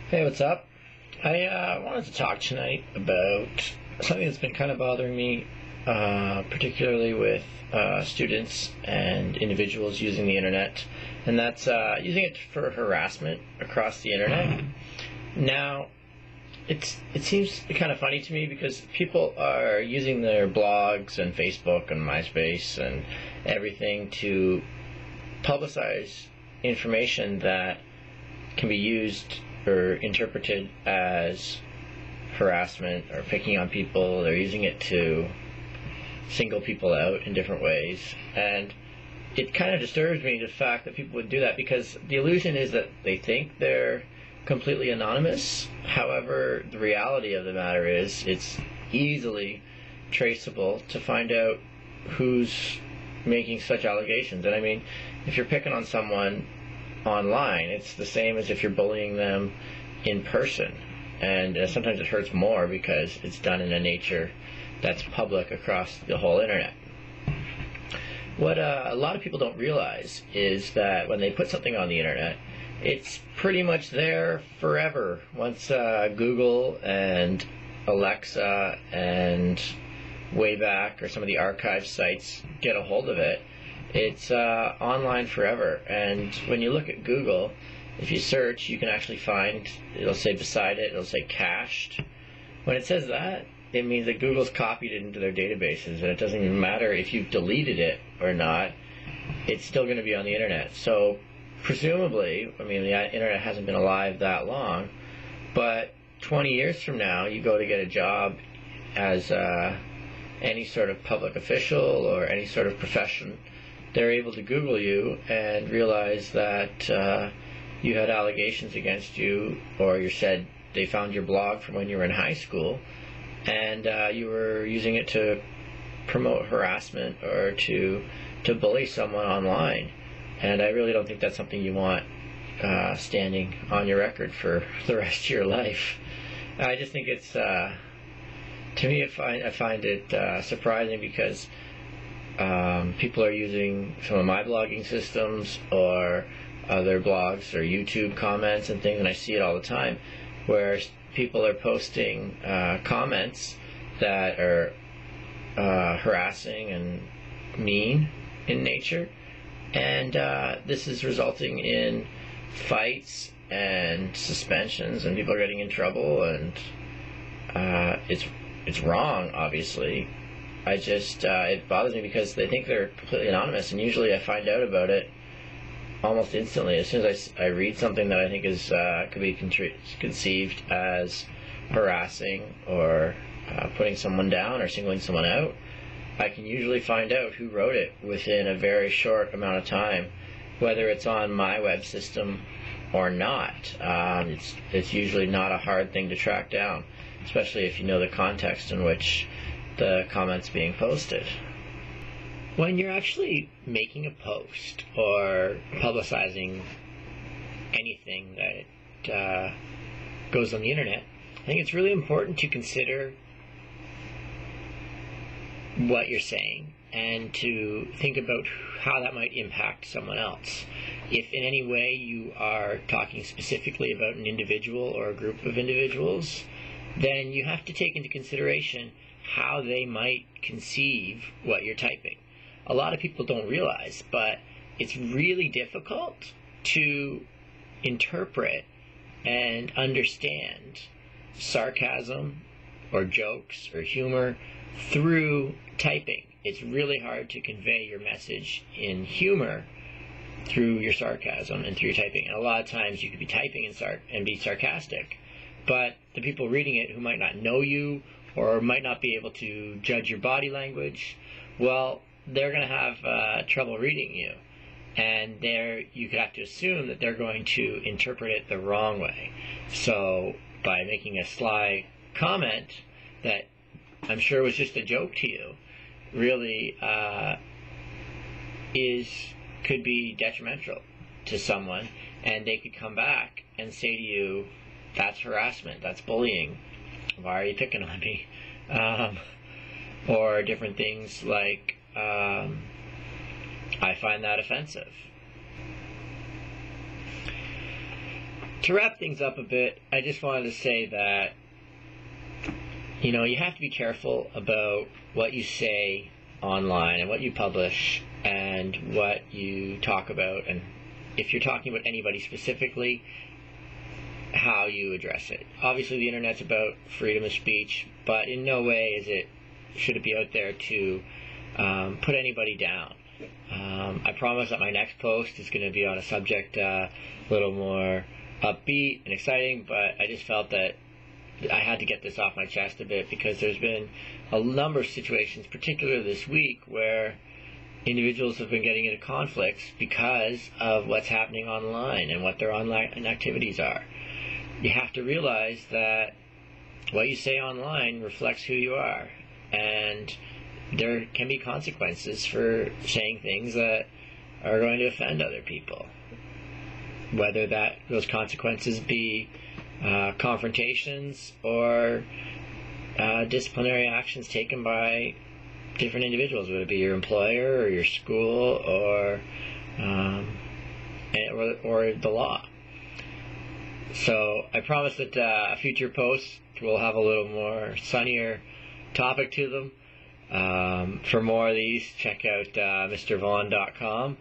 Hey, what's up? I wanted to talk tonight about something that's been kind of bothering me, particularly with students and individuals using the internet, and that's using it for harassment across the internet. Now, it seems kind of funny to me because people are using their blogs and Facebook and MySpace and everything to publicize information that can be used or interpreted as harassment or picking on people. They're using it to single people out in different ways, and it kind of disturbs me, the fact that people would do that, because the illusion is that they think they're completely anonymous. However, the reality of the matter is it's easily traceable to find out who's making such allegations. And I mean, if you're picking on someone online, it's the same as if you're bullying them in person, and sometimes it hurts more because it's done in a nature that's public across the whole internet. What a lot of people don't realize is that when they put something on the internet, it's pretty much there forever. Once Google and Alexa and Wayback or some of the archive sites get a hold of it, it's online forever. And when you look at Google, if you search, you can actually find, it'll say beside it, it'll say cached. When it says that, it means that Google's copied it into their databases, and it doesn't even matter if you've deleted it or not, it's still going to be on the internet. So presumably, I mean, the internet hasn't been alive that long, but 20 years from now, you go to get a job as any sort of public official or any sort of profession, they're able to Google you and realize that you had allegations against you, or you said they found your blog from when you were in high school, and you were using it to promote harassment or to bully someone online. And I really don't think that's something you want standing on your record for the rest of your life. I just think it's, to me, I find it surprising, because people are using some of my blogging systems or other blogs or YouTube comments and things, and I see it all the time, where people are posting comments that are harassing and mean in nature, and this is resulting in fights and suspensions, and people are getting in trouble, and it's wrong, obviously. I just, it bothers me because they think they're completely anonymous, and usually I find out about it almost instantly. As soon as I read something that I think is could be conceived as harassing or putting someone down or singling someone out, I can usually find out who wrote it within a very short amount of time, whether it's on my web system or not. It's usually not a hard thing to track down, especially if you know the context in which the comments being posted. When you're actually making a post or publicizing anything that goes on the internet, I think it's really important to consider what you're saying and to think about how that might impact someone else. If in any way you are talking specifically about an individual or a group of individuals, then you have to take into consideration how they might conceive what you're typing. A lot of people don't realize, but it's really difficult to interpret and understand sarcasm or jokes or humor through typing. It's really hard to convey your message in humor through your sarcasm and through your typing. And a lot of times you could be typing and be sarcastic, but the people reading it who might not know you or might not be able to judge your body language, well, they're going to have trouble reading you. And you could have to assume that they're going to interpret it the wrong way. So by making a sly comment that I'm sure was just a joke to you, really could be detrimental to someone, and they could come back and say to you, that's harassment, that's bullying, why are you picking on me? Or different things like, I find that offensive. to wrap things up a bit, I just wanted to say that, you have to be careful about what you say online and what you publish and what you talk about, and if you're talking about anybody specifically, how you address it. Obviously, the internet's about freedom of speech, but in no way should it be out there to put anybody down. I promise that my next post is going to be on a subject a little more upbeat and exciting, but I just felt that I had to get this off my chest a bit, because there's been a number of situations, particularly this week, where individuals have been getting into conflicts because of what's happening online and what their online activities are. You have to realize that what you say online reflects who you are, and there can be consequences for saying things that are going to offend other people, whether those consequences be confrontations or disciplinary actions taken by different individuals, whether it be your employer or your school or the law. So I promise that a future post will have a little more sunnier topic to them. For more of these, check out MrVaughan.com.